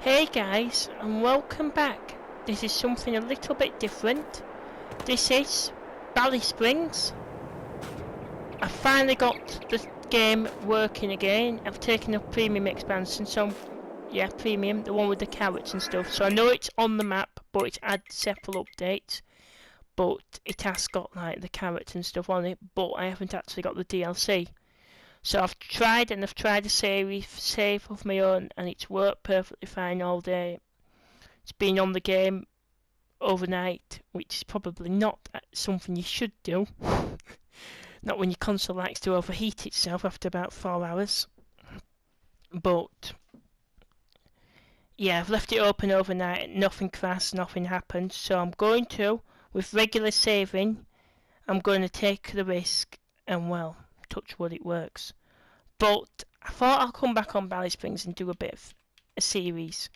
Hey guys, and welcome back. This is something a little bit different. This is Ballysprings. I finally got the game working again. I've taken up premium expansion, so yeah, premium, the one with the carrots and stuff. So I know it's on the map, but it's had several updates. But it has got like the carrots and stuff on it, but I haven't actually got the DLC. So I've tried a save of my own, and it's worked perfectly fine all day. It's been on the game overnight, which is probably not something you should do. Not when your console likes to overheat itself after about 4 hours. But yeah, I've left it open overnight, nothing crashed, nothing happened. So I'm going to, with regular saving, I'm going to take the risk, and well, touch wood, it works. But I thought I'll come back on Ballysprings and do a bit of a series.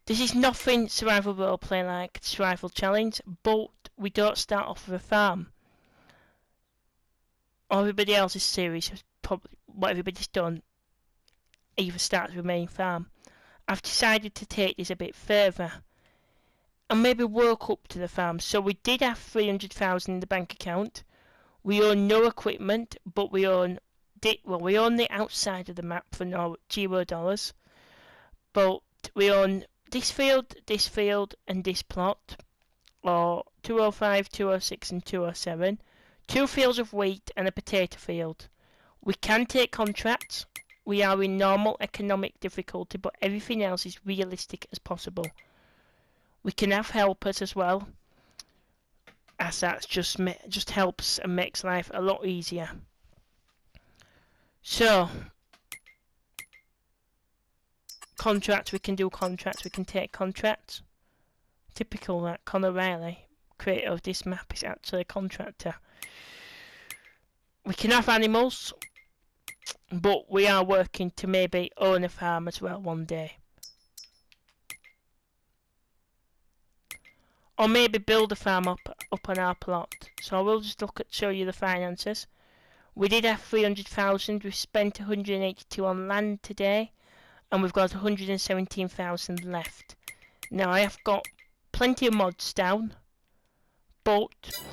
This is nothing survival roleplay like survival challenge, but we don't start off with a farm. Everybody else's series has probably what everybody's done either starts with a main farm. I've decided to take this a bit further and maybe work up to the farm. So we did have 300,000 in the bank account. We own no equipment, but we own the outside of the map for no $0. But we own this field, and this plot, or 205, 206 and 207. 2 fields of wheat and a potato field. We can take contracts. We are in normal economic difficulty, but everything else is realistic as possible. We can have helpers as well, as that just helps and makes life a lot easier. So, contracts, we can do contracts, we can take contracts. Typical that Connor Riley, creator of this map, is actually a contractor. We can have animals, but we are working to maybe own a farm as well one day. Or maybe build a farm up on our plot. So I will just show you the finances. We did have 300,000, we've spent 182 on land today, and we've got 117,000 left. Now I have got plenty of mods down, but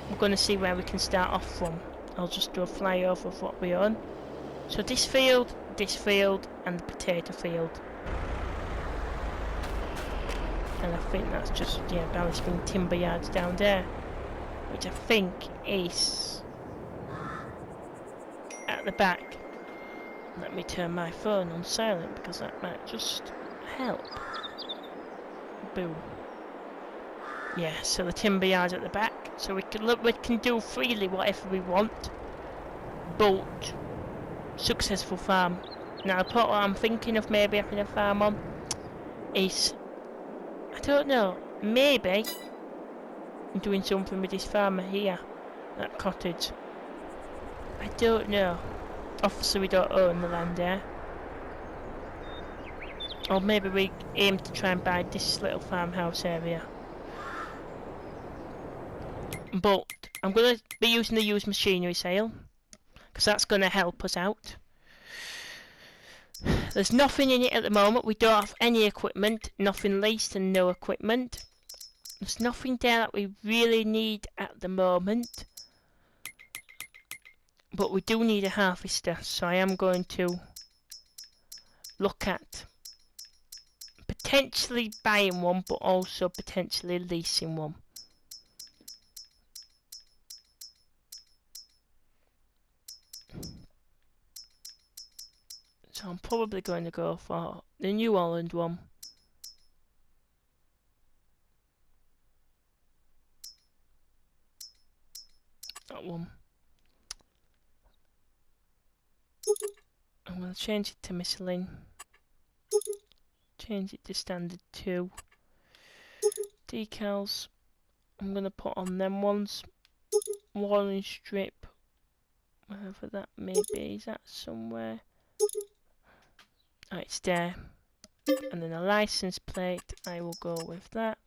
we're going to see where we can start off from. I'll just do a flyover of what we own. So this field, and the potato field. And I think that's just, yeah, Ballysprings timber yards down there, which I think is at the back. Let me turn my phone on silent because that might just help. Boom. Yeah, so the timber yard's at the back, so we can do freely whatever we want, but successful farm. Now, the plot I'm thinking of maybe having a farm on is, I don't know, maybe doing something with this farmer here, that cottage. I don't know. Obviously we don't own the land there. Or maybe we aim to try and buy this little farmhouse area. But I'm going to be using the used machinery sale, because that's going to help us out. There's nothing in it at the moment. We don't have any equipment, nothing leased and no equipment. There's nothing there that we really need at the moment. But we do need a harvester, so I am going to look at potentially buying one, but also potentially leasing one. So I'm probably going to go for the New Holland one. That one. I'm going to change it to Michelin. Change it to standard 2. Decals. I'm going to put on them ones. Warning strip. Wherever that may be. Is that somewhere? Oh, it's there. And then a license plate. I will go with that.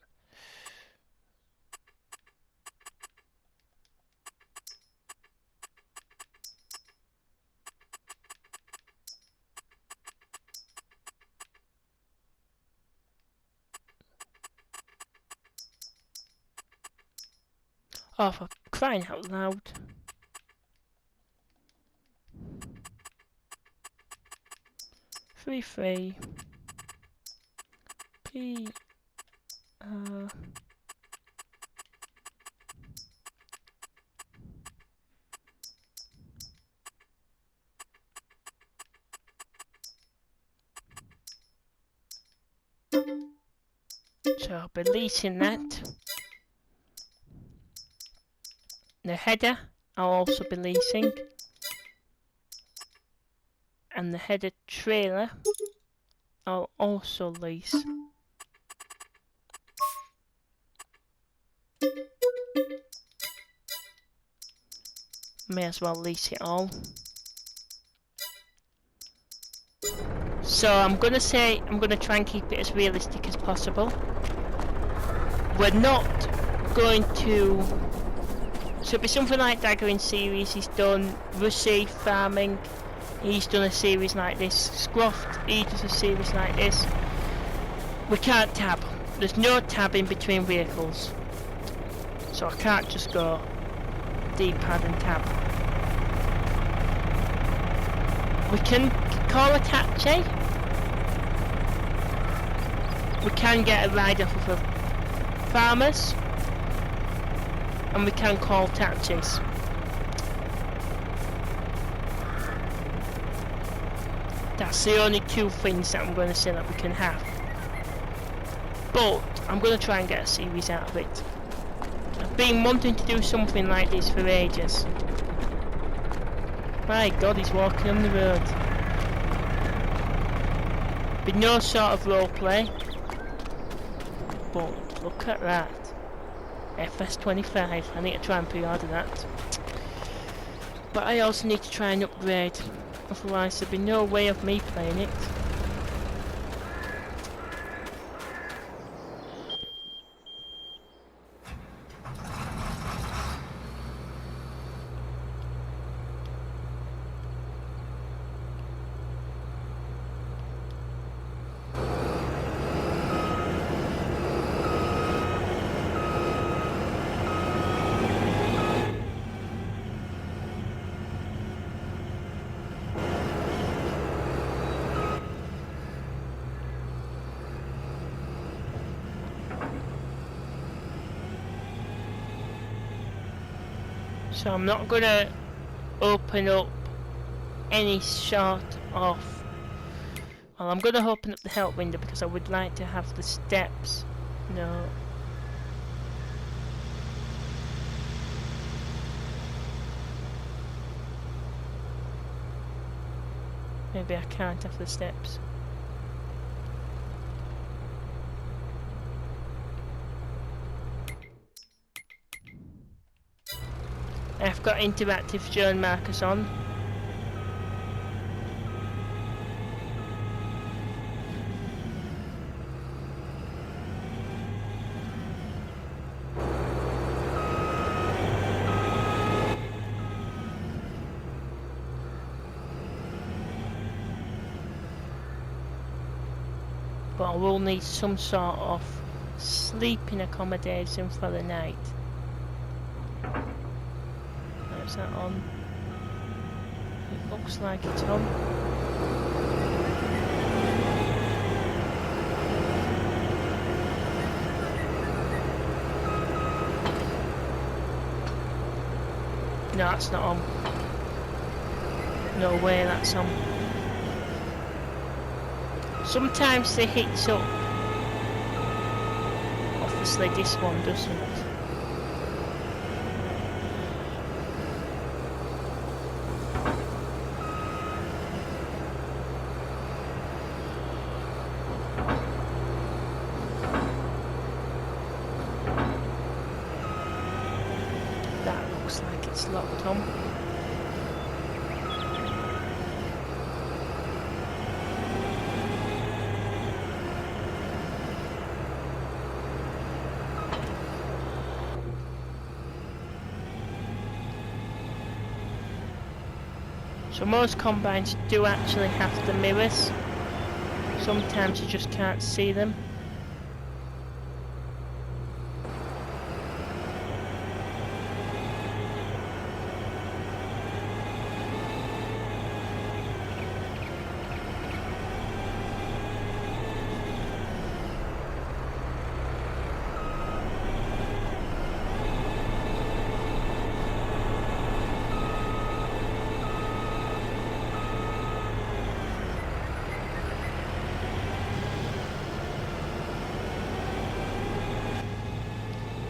Oh, for crying out loud. Three P so I'll be deleting that. The header I'll also be leasing, and the header trailer I'll also lease. May as well lease it all. So I'm gonna try and keep it as realistic as possible. We're not going to. So it'll be something like Dagger series. He's done Russie farming. He's done a series like this. Scroft, he does a series like this. We can't tab. There's no tab in between vehicles. So I can't just go D-pad and tab. We can call a taxi. We can get a ride off of farmers. And we can call taxis. That's the only two things that I'm going to say that we can have. But I'm going to try and get a series out of it. I've been wanting to do something like this for ages. My God, he's walking on the road. Be no sort of roleplay. But look at that. Fs22. I need to try and pre-order that. But I also need to try and upgrade. Otherwise there'll be no way of me playing it. So I'm not going to open up any sort of... Well, I'm going to open up the help window because I would like to have the steps. No. Maybe I can't have the steps. I've got interactive zone markers on. But I will need some sort of sleeping accommodation for the night. Is that on? It looks like it's on. No, that's not on. No way that's on. Sometimes they hit up. Obviously this one doesn't. Locked on. So most combines do actually have the mirrors. Sometimes you just can't see them.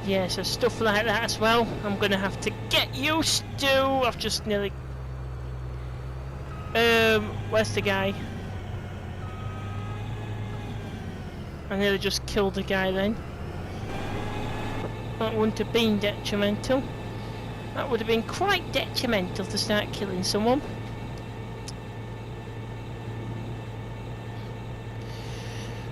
yeah, so stuff like that as well I'm gonna have to get used to. I've just nearly where's the guy? I nearly just killed the guy then. That wouldn't have been detrimental. That would have been quite detrimental to start killing someone.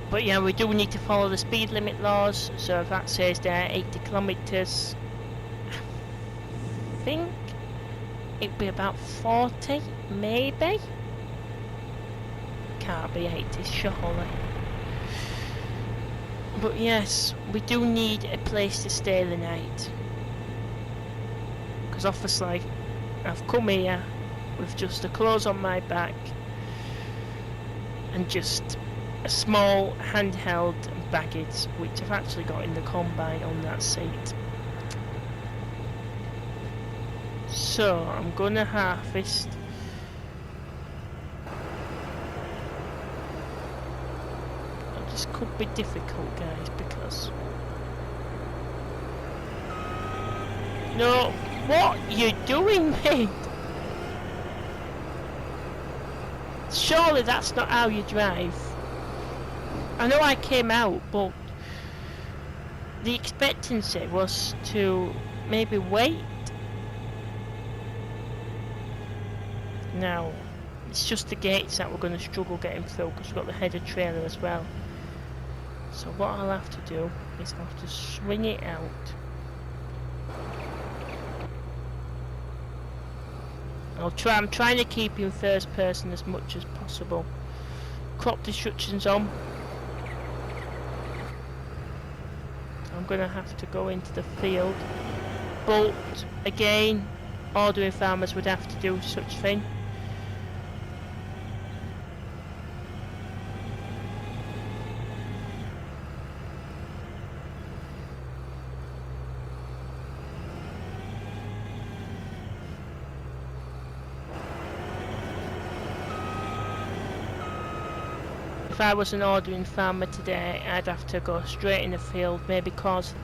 But yeah, we do need to follow the speed limit laws, so if that says there 80 kilometers, I think it'd be about 40, maybe? Can't be 80, surely. But yes, we do need a place to stay the night. Because obviously, I've come here with just the clothes on my back and just a small handheld baggage, which I've actually got in the combine on that seat. So I'm gonna harvest. This could be difficult, guys, because no, what you doing, mate? Surely that's not how you drive. I know I came out, but the expectancy was to maybe wait. Now, it's just the gates that we're going to struggle getting through because we've got the header trailer as well. So what I'll have to do is I'll have to swing it out. I'm trying to keep in first person as much as possible. Crop destruction's on. I'm gonna have to go into the field, but again, ordinary farmers would have to do such thing. If I was an ordinary farmer today, I'd have to go straight in the field, maybe cause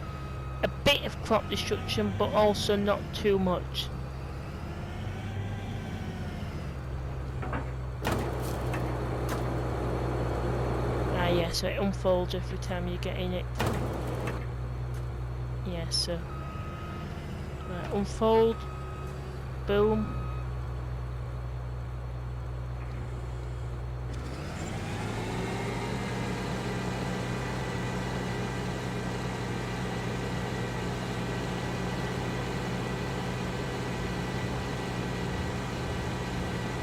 a bit of crop destruction, but also not too much. Ah yeah, so it unfolds every time you get in it. Yeah, so right, unfold, boom.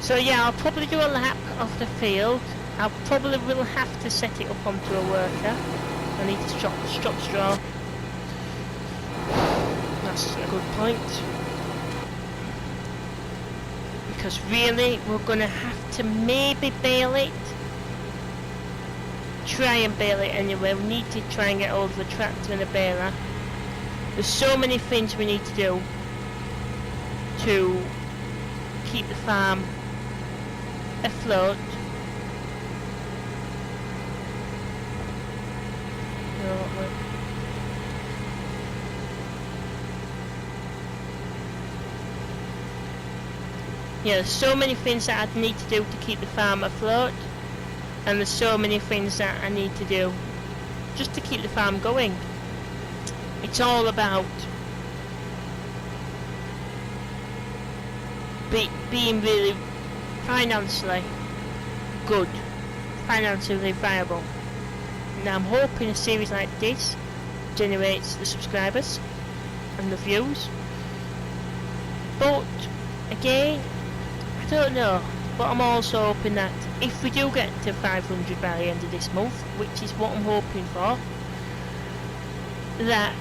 So yeah, I'll probably do a lap of the field. I probably will have to set it up onto a worker. I need to stop straw. That's a good point. Because really, we're gonna have to maybe bale it. Try and bale it anyway. We need to try and get hold of a tractor and a baler. There's so many things we need to do to keep the farm afloat. Yeah, there's so many things that I need to do to keep the farm afloat, and there's so many things that I need to do just to keep the farm going. It's all about being really financially good, financially viable. Now I'm hoping a series like this generates the subscribers and the views, but again, I don't know. But I'm also hoping that if we do get to 500 by the end of this month, which is what I'm hoping for, that,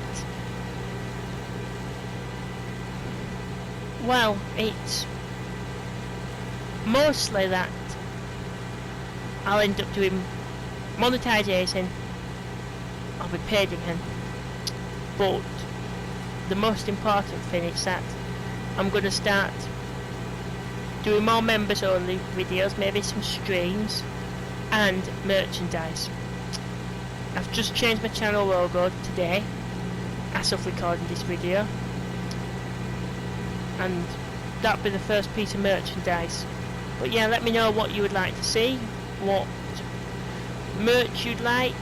well, it's mostly that I'll end up doing monetisation, I'll be paid again, but the most important thing is that I'm going to start doing more members only videos, maybe some streams and merchandise. I've just changed my channel logo today, as of recording this video, and that'll be the first piece of merchandise. But yeah, let me know what you would like to see, what merch you'd like.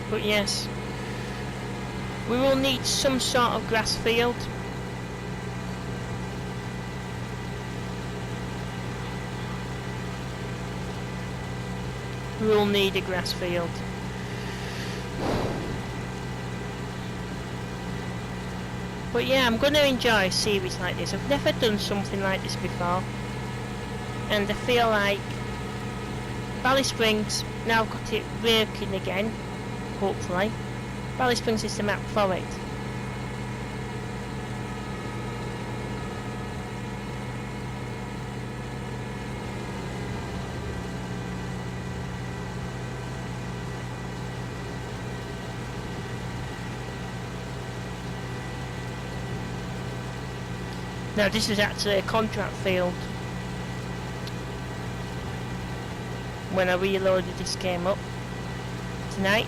But yes, we will need some sort of grass field. We will need a grass field. But yeah, I'm going to enjoy a series like this. I've never done something like this before, and I feel like Ballysprings, now I've got it working again, hopefully. Ballysprings is the map for it. Now this is actually a contract field. When I reloaded this game up tonight.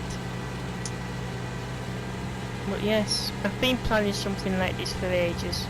But yes, I've been planning something like this for ages.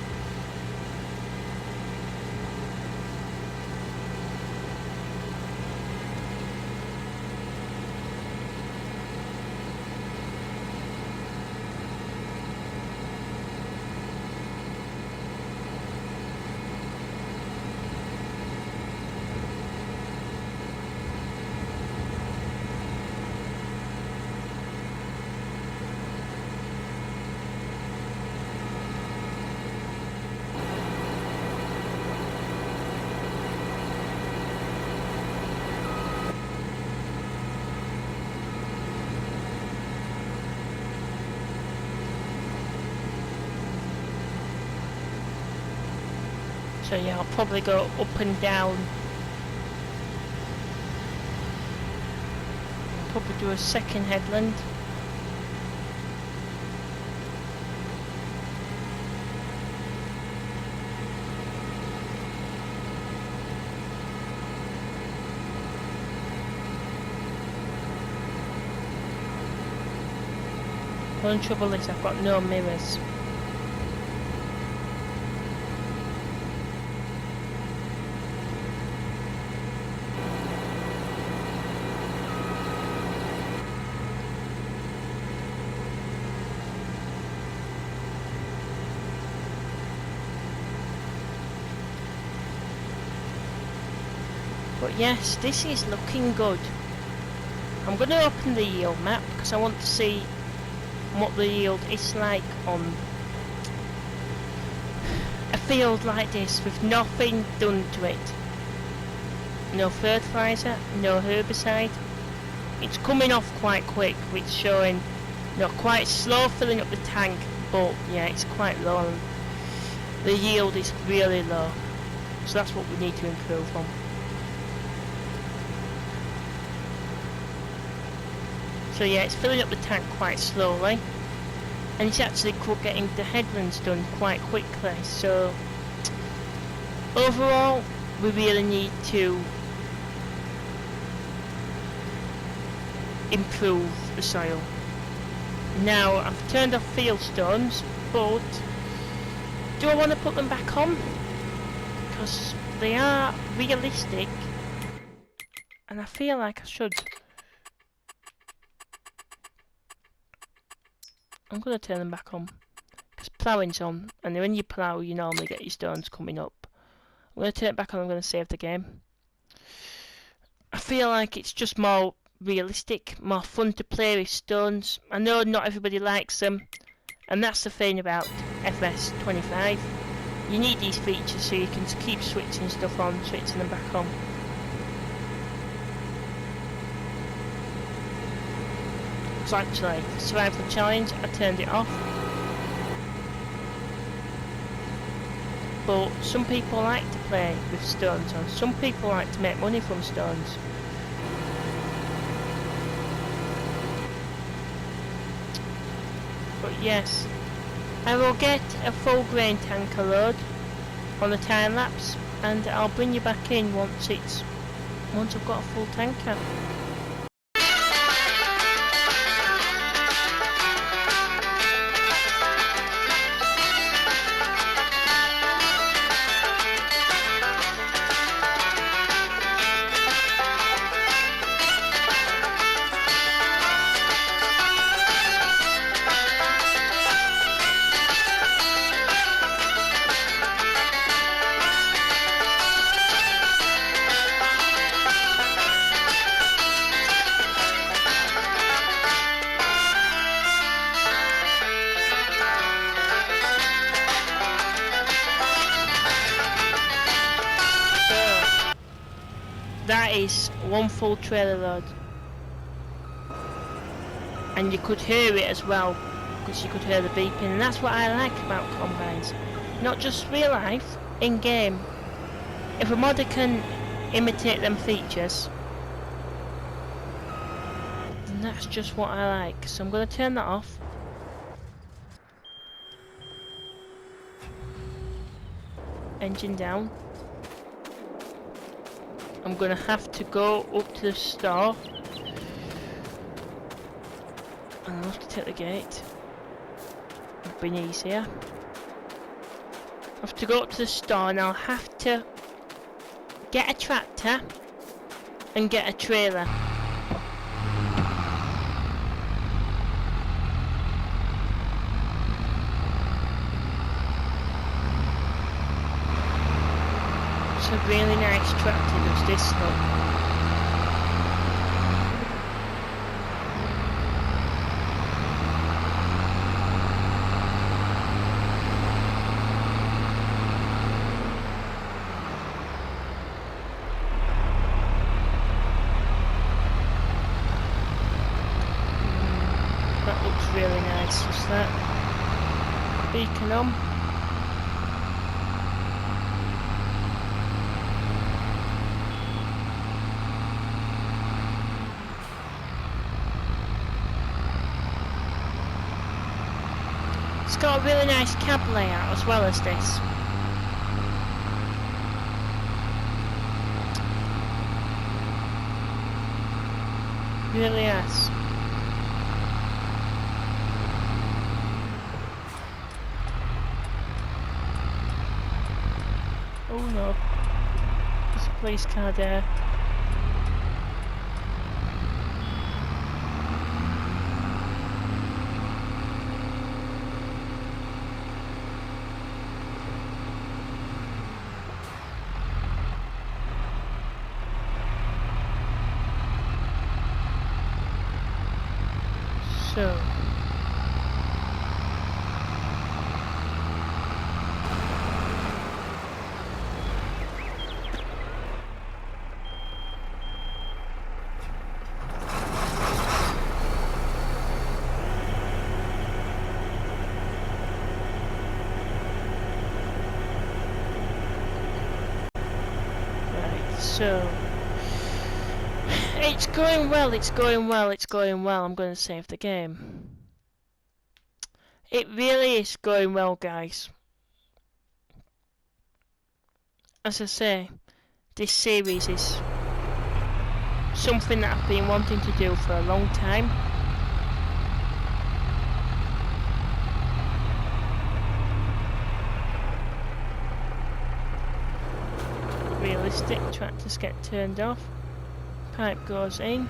So yeah, I'll probably go up and down. Probably do a second headland. The only trouble is I've got no mirrors. But yes, this is looking good. I'm going to open the yield map because I want to see what the yield is like on a field like this with nothing done to it. No fertiliser, no herbicide. It's coming off quite quick, which is showing quite slow filling up the tank, but yeah, it's quite low. The yield is really low, so that's what we need to improve on. So yeah, it's filling up the tank quite slowly, and it's actually getting the headlands done quite quickly. So overall, we really need to improve the soil. Now I've turned off field stones, but do I want to put them back on? Because they are realistic, and I feel like I should. I'm going to turn them back on, because ploughing's on, and when you plough you normally get your stones coming up. I'm going to turn it back on. I'm going to save the game. I feel like it's just more realistic, more fun to play with stones. I know not everybody likes them, and that's the thing about Fs22. You need these features so you can keep switching stuff on, switching them back on. So actually, survival challenge, I turned it off. But some people like to play with stones on. Some people like to make money from stones. Yes. I will get a full grain tanker load on the time lapse, and I'll bring you back in once I've got a full tanker. That is one full trailer load, and you could hear it as well, because you could hear the beeping, and that's what I like about combines. Not just real life, in game. If a modder can imitate them features, then that's just what I like. So I'm going to turn that off. Engine down. I'm gonna have to go up to the store, and I'll have to take the gate. It'll be easier. I have to go up to the store, and I'll have to get a tractor and get a trailer. A really nice tractor does this look. That looks really nice, just that beacon on. It's got a really nice cab layout as well as this. Really has. Oh no. There's a police car there. So, it's going well, it's going well, it's going well. I'm going to save the game. It really is going well, guys. As I say, this series is something that I've been wanting to do for a long time. Realistic, tractors get turned off, pipe goes in.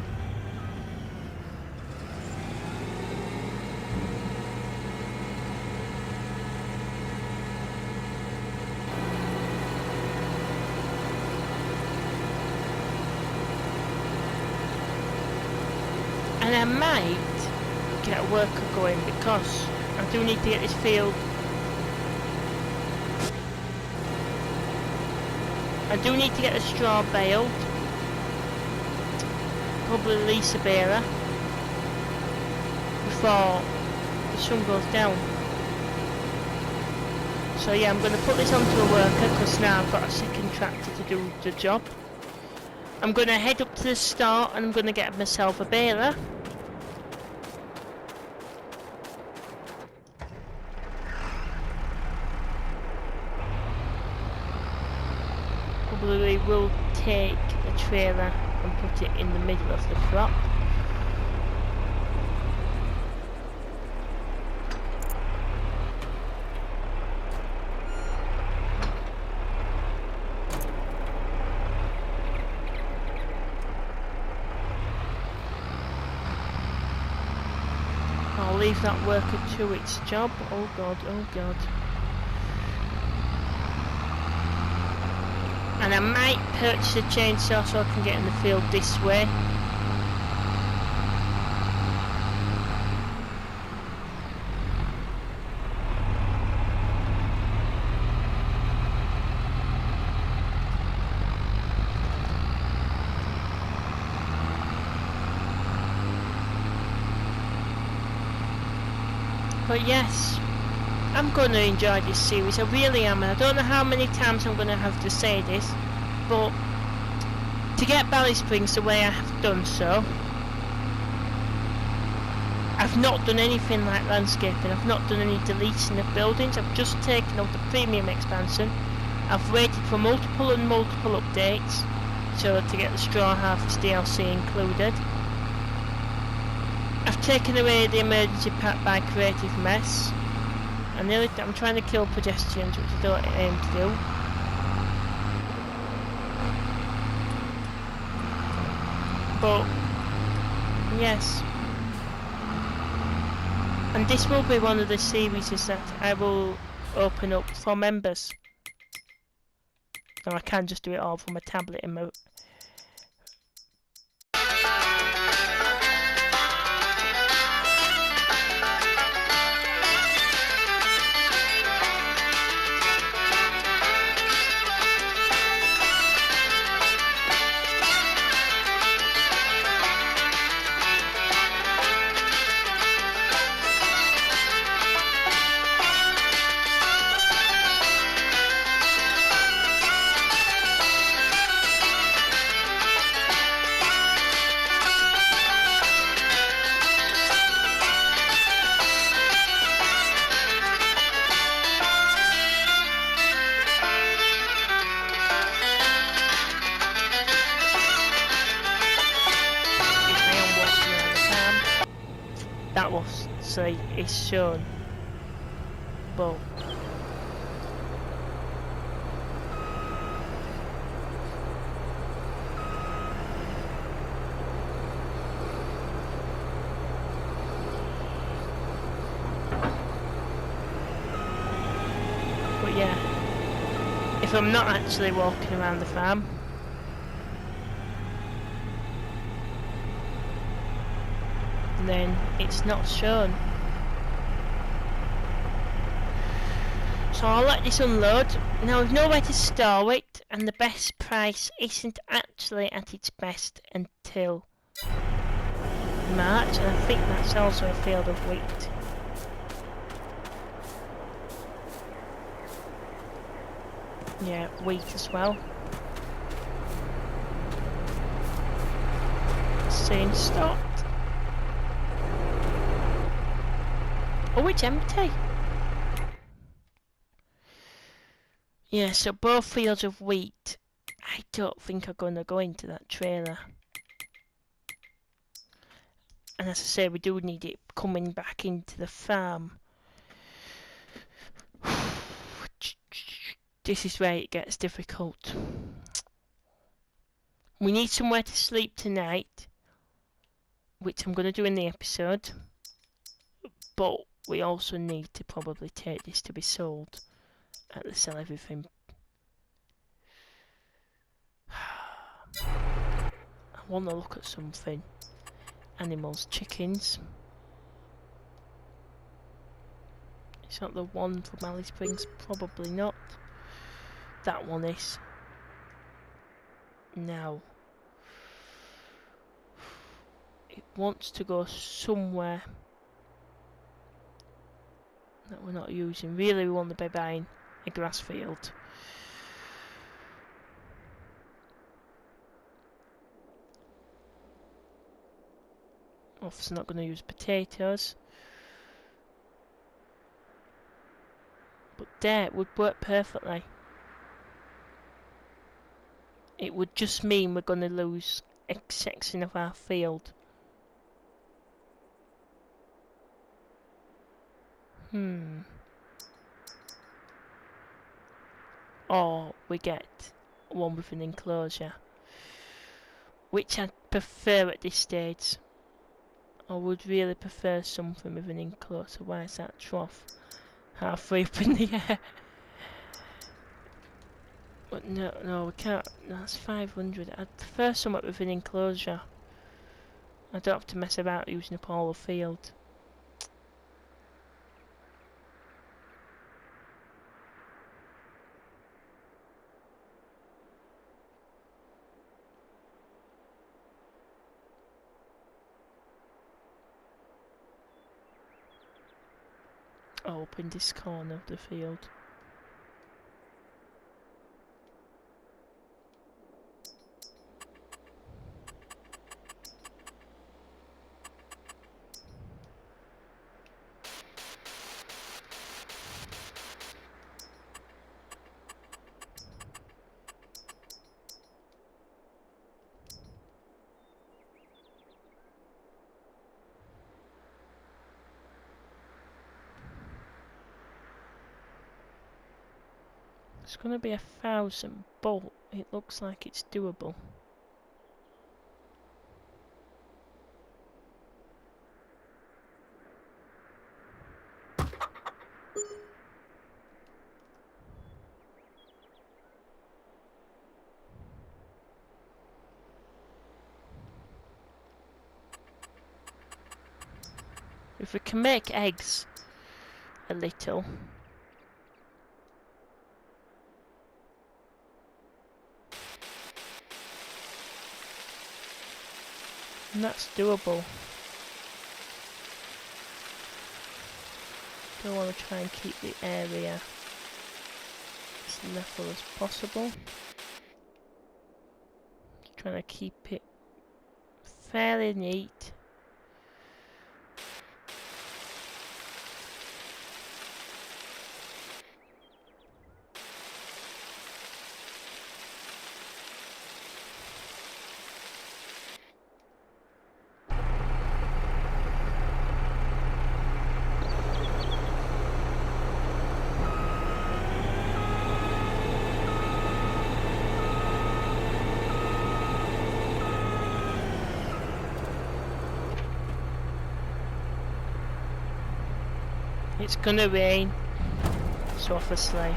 And I might get a worker going, because I do need to get this field. I do need to get the straw baled. Probably release a baler before the sun goes down. So yeah, I'm going to put this onto a worker, because now I've got a second tractor to do the job. I'm going to head up to the store and I'm going to get myself a baler. will take the trailer and put it in the middle of the crop. I'll leave that worker to its job. Oh god, oh god. And I might purchase a chainsaw so I can get in the field this way. But yes, I'm going to enjoy this series, I really am, and I don't know how many times I'm going to have to say this, but to get Ballysprings the way I have done so, I've not done anything like landscaping, I've not done any deleting of buildings, I've just taken out the premium expansion, I've waited for multiple updates, so to get the Straw Harvest DLC included. I've taken away the emergency pack by Creative Mess. I'm trying to kill pedestrians, which I don't aim to do. But yes. And this will be one of the series that I will open up for members. So I can just do it all from a tablet emote. That was say is shown, but yeah, if I'm not actually walking around the farm, then it's not shown. So I'll let this unload. Now we've nowhere to store it, and the best price isn't actually at its best until March, and I think that's also a field of wheat. Yeah, wheat as well. Saying stopped. Oh, it's empty. Yeah, so both fields of wheat, I don't think are going to go into that trailer. And as I say, we do need it coming back into the farm. This is where it gets difficult. We need somewhere to sleep tonight, which I'm going to do in the episode. But we also need to probably take this to be sold at the Sell Everything. I want to look at something. Animals, chickens. It's not the one for Ballysprings, probably not. That one is. Now, it wants to go somewhere that we're not using. Really, we want to be buying a grass field. Obviously not going to use potatoes. But dirt would work perfectly. it would just mean we're going to lose a section of our field. Or we get one with an enclosure, which I'd prefer at this stage. I would really prefer something with an enclosure. Why is that trough halfway up in the air? But no, we can't. That's 500. I'd prefer something with an enclosure. I don't have to mess about using up all the field. Up in this corner of the field. It's going to be 1,000, but it looks like it's doable. If we can make eggs a little. And that's doable. Don't want to try and keep the area as level as possible. Just trying to keep it fairly neat. It's gonna rain, so obviously.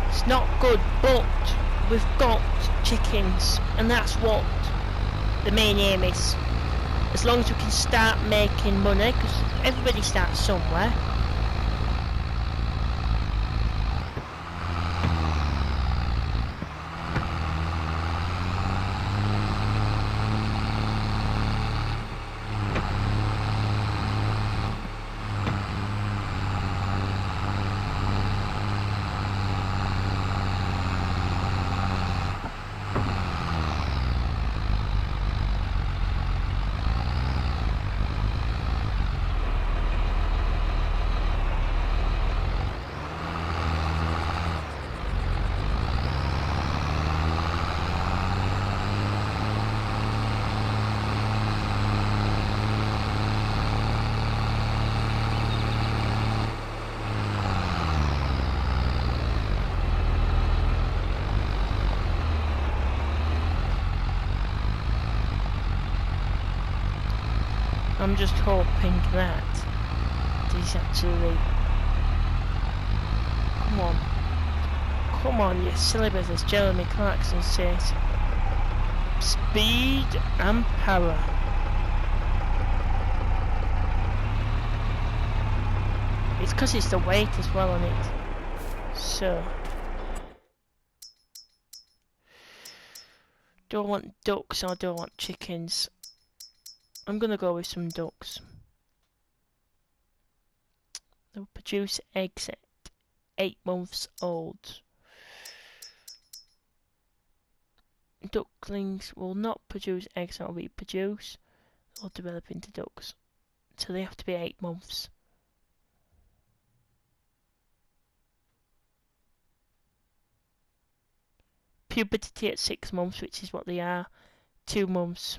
It's not good, but we've got chickens, and that's what the main aim is. As long as we can start making money, because everybody starts somewhere. I'm just hoping that these actually... Come on, you silly bit, as Jeremy Clarkson says. Speed and power. It's because it's the weight as well on it. So... don't want ducks or don't want chickens. I'm gonna go with some ducks. They'll produce eggs at 8 months old. Ducklings will not produce eggs or reproduce or develop into ducks. So they have to be 8 months. puberty at 6 months, which is what they are. 2 months.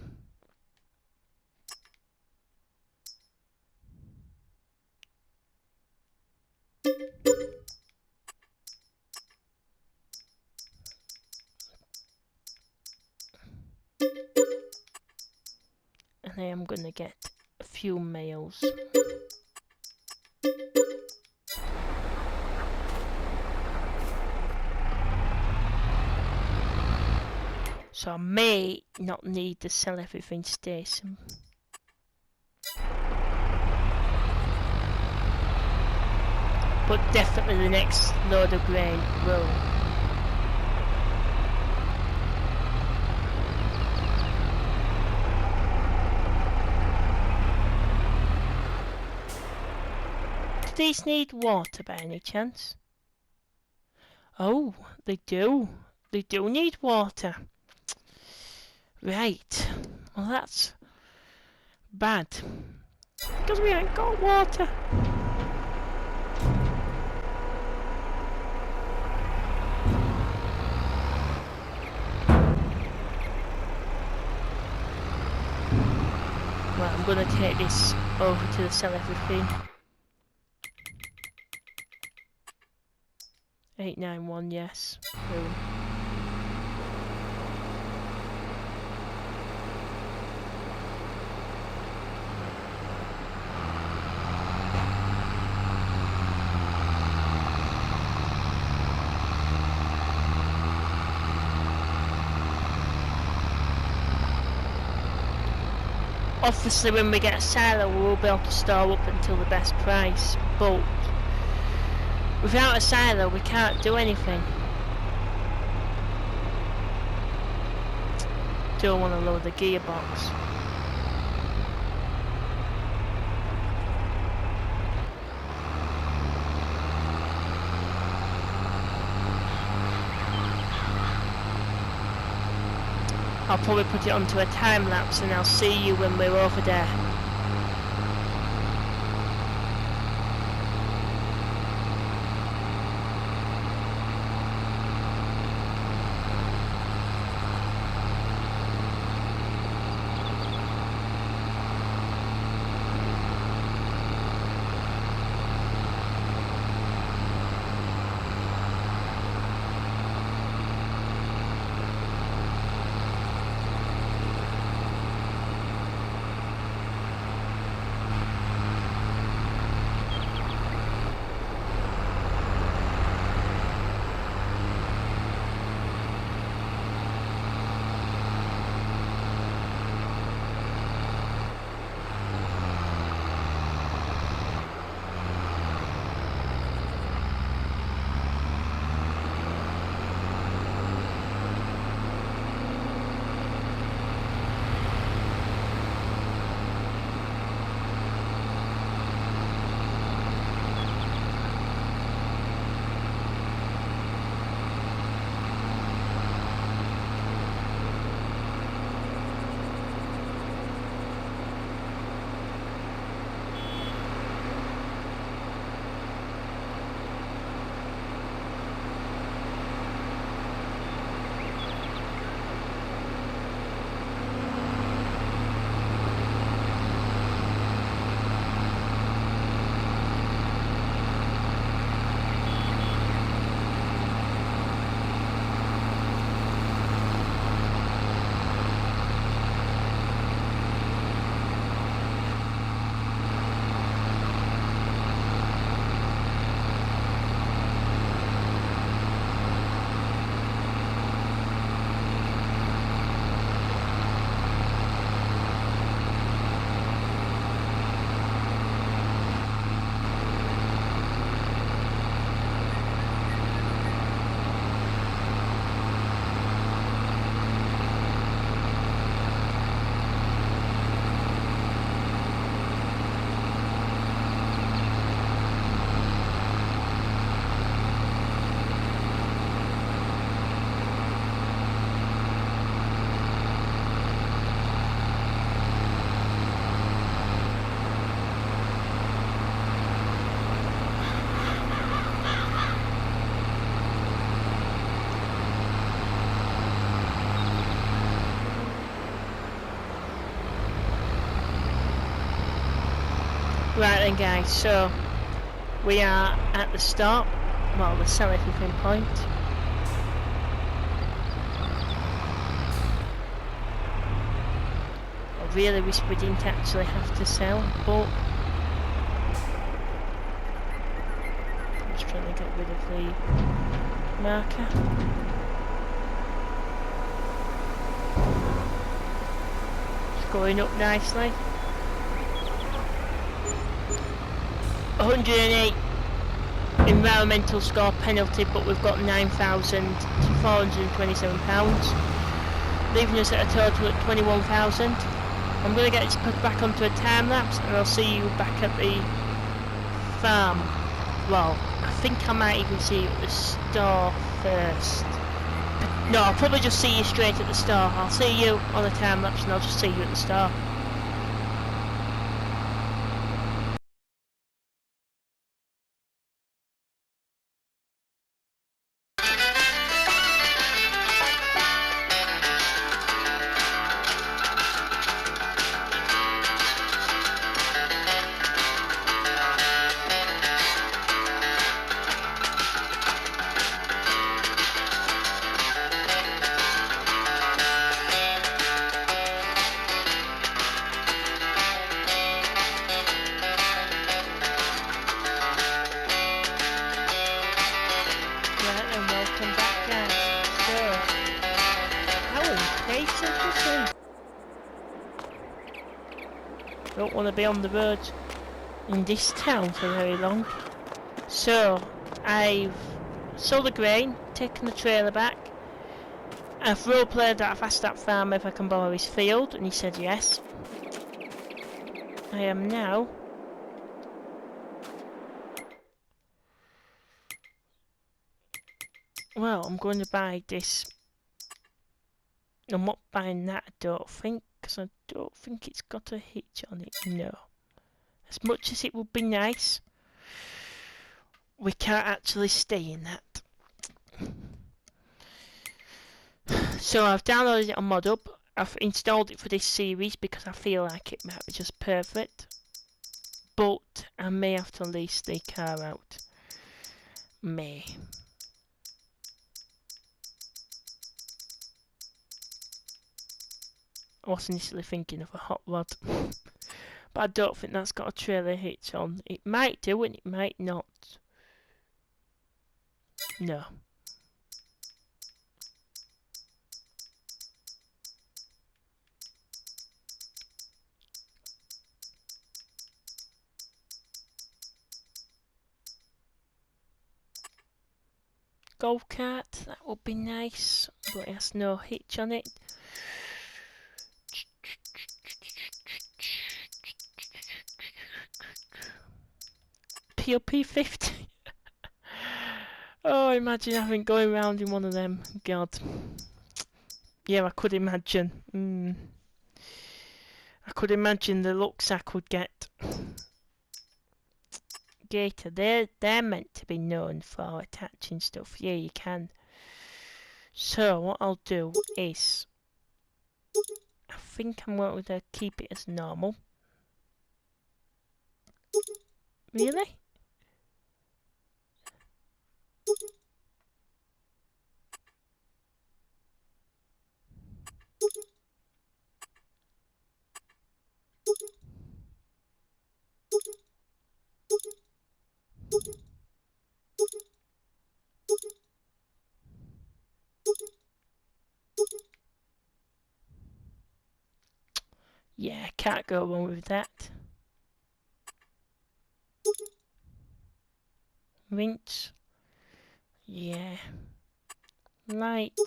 And I am gonna get a few males. So I may not need to sell everything station. But definitely the next load of grain will. Do these need water by any chance? Oh, they do. They do need water. Right. Well, that's bad. Because we ain't got water. Right, I'm going to take this over to the sell everything. 891, yes. Boom. Obviously when we get a silo we'll be able to store up until the best price, but without a silo we can't do anything. Don't want to load the gearbox. I'll probably put it onto a time lapse and I'll see you when we're over there. Right then guys, so we are at the start, well the self-equipping point. I really wish we didn't actually have to sell, but I'm just trying to get rid of the marker. It's going up nicely. 108 environmental score penalty, but we've got £9,427, leaving us at a total at 21,000. I'm going to get this put back onto a time lapse, and I'll see you back at the farm. Well, I think I might even see you at the store first. No, I'll probably just see you straight at the store. I'll see you on the time lapse, and I'll just see you at the store. Don't want to be on the road in this town for very long. So I've sold the grain, taken the trailer back. I've roleplayed that I've asked that farmer if I can borrow his field, and he said yes. I am now I'm going to buy this. I'm not buying that, I don't think, because I don't think it's got a hitch on it, no. As much as it would be nice, we can't actually stay in that. So I've downloaded it on ModHub. I've installed it for this series because I feel like it might be just perfect. But I may have to lease the car out. May. I was initially thinking of a hot rod. But I don't think that's got a trailer hitch on. It might do and it might not. No. Golf cart, that would be nice, but it has no hitch on it. POP50. Oh, imagine having going around in one of them. God. Yeah, I could imagine. I could imagine the looks I could get. Gator, they're meant to be known for attaching stuff. Yeah, you can. So what I'll do is, I think I'm going to keep it as normal. Really? Yeah, can't go wrong with that. Rinse. Yeah. Light.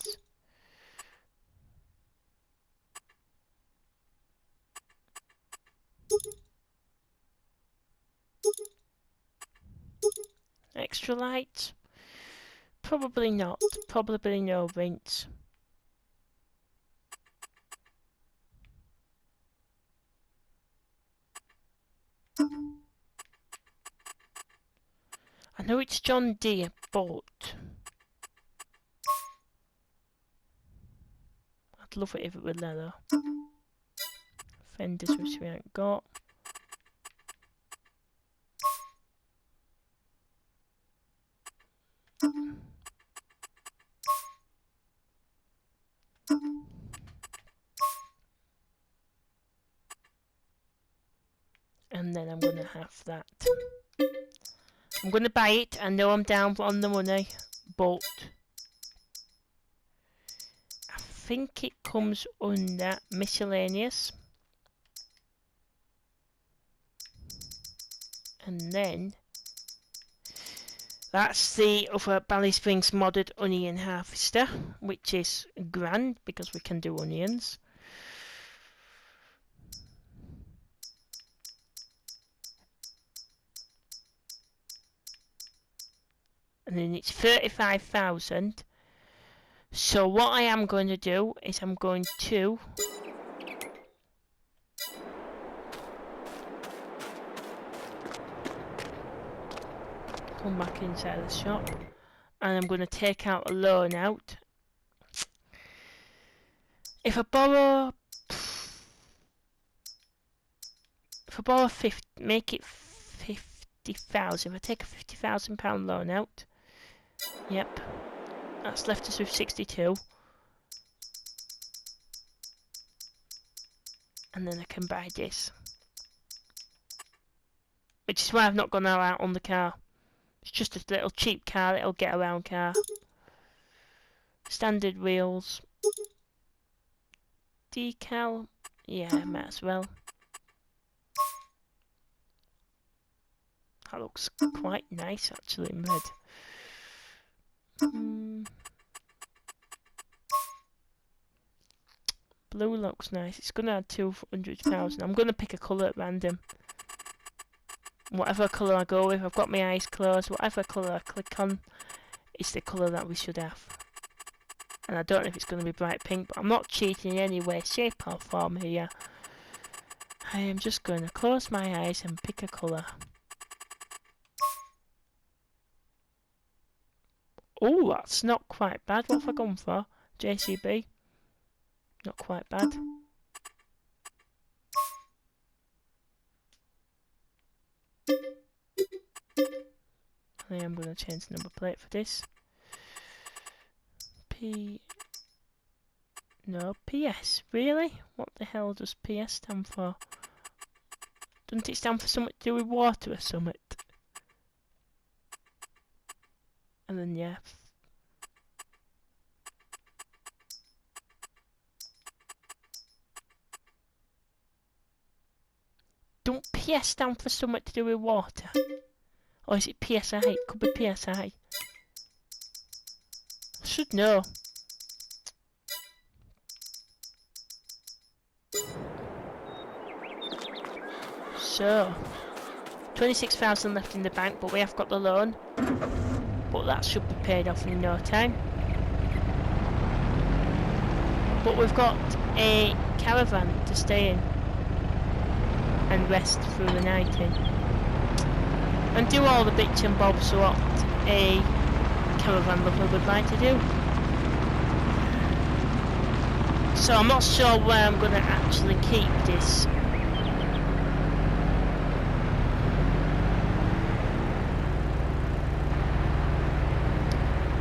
Extra light? Probably not. Probably no rinse. I know it's John Deere, but I'd love it if it were leather. Fenders, which we haven't got. And then I'm gonna have that. I'm gonna buy it. I know I'm down on the money, but I think it comes under miscellaneous. And then that's the other Ballysprings modded onion harvester, which is grand because we can do onions. And then it's 35,000. So what I am going to do is I'm going to come back inside the shop, and I'm going to take out a loan out. If I borrow 50, make it 50,000. If I take a £50,000 loan out, yep, that's left us with 62. And then I can buy this, which is why I've not gone out on the car. It's just a little cheap car, little get around car. Standard wheels. Decal, yeah, might as well. That looks quite nice actually in red. Blue looks nice. It's gonna add 200,000. I'm gonna pick a colour at random. Whatever colour I go with, I've got my eyes closed. Whatever colour I click on, it's the colour that we should have. And I don't know if it's going to be bright pink, but I'm not cheating in any way, shape or form here. I am just going to close my eyes and pick a colour. Oh, that's not quite bad. What have I gone for? JCB. Not quite bad. I am going to change the number plate for this. No, PS. Really? What the hell does PS stand for? Doesn't it stand for something to do with water or something? And then, yeah. Don't PS stand for something to do with water? Or is it PSI? It could be PSI. I should know. So, 26,000 left in the bank, but we have got the loan. But that should be paid off in no time. But we've got a caravan to stay in and rest through the night in. And do all the bits and bobs what a caravan lover would like to do. So I'm not sure where I'm going to actually keep this.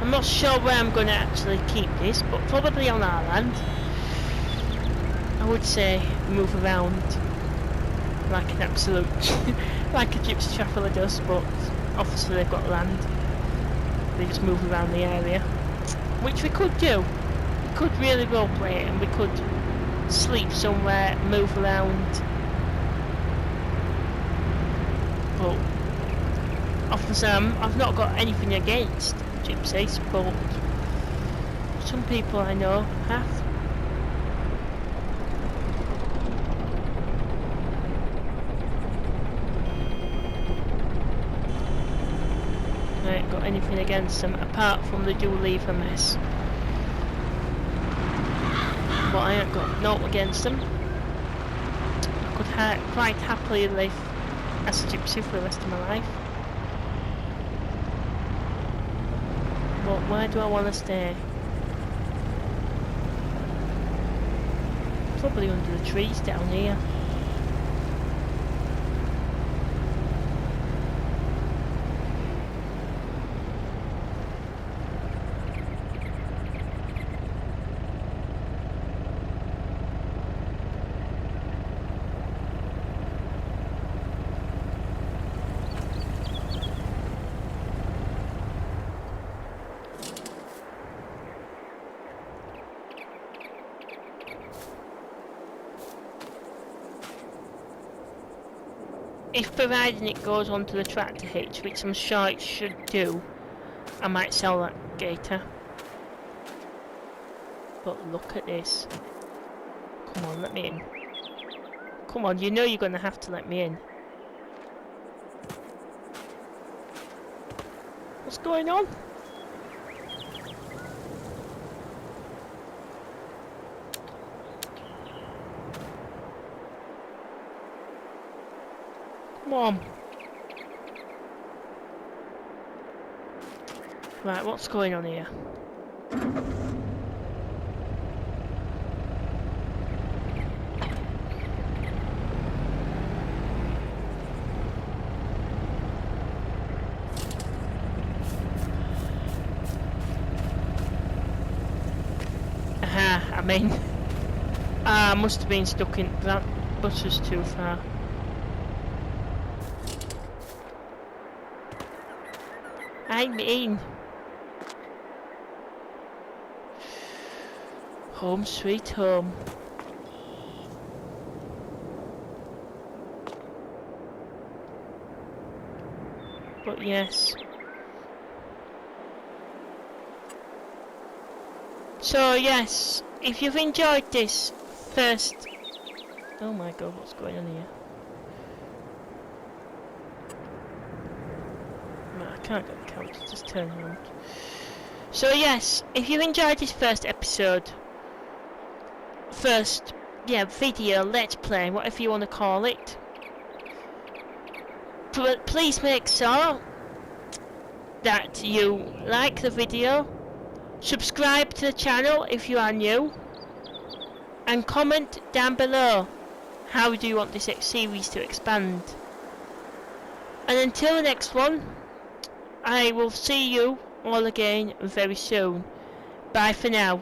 I'm not sure where I'm going to actually keep this, but probably on our land. I would say move around like an absolute, like a gypsy traveller does, but obviously they've got land. They just move around the area, which we could do. We could really roleplay it, and we could sleep somewhere, move around. But obviously I've not got anything against gypsies, but some people I know have. I ain't got anything against them apart from they do leave a mess. But I ain't got naught against them. I could quite happily live as a gypsy for the rest of my life. But where do I want to stay? Probably under the trees down here. if providing it goes onto the tractor hitch, which I'm sure it should do, I might sell that gator. But look at this. Come on, let me in. Come on, you know you're gonna have to let me in. What's going on? Come on. Right, what's going on here? I mean, I must have been stuck in that bus was too far. I mean, home sweet home. But yes. So yes, if you've enjoyed this first... Oh my god, what's going on here? Right, I can't get the camera, just turn around. So yes, if you've enjoyed this first episode, video, let's play, whatever you want to call it, but please make sure that you like the video, subscribe to the channel if you are new, and comment down below how do you want this series to expand. And until the next one, I will see you all again very soon. Bye for now.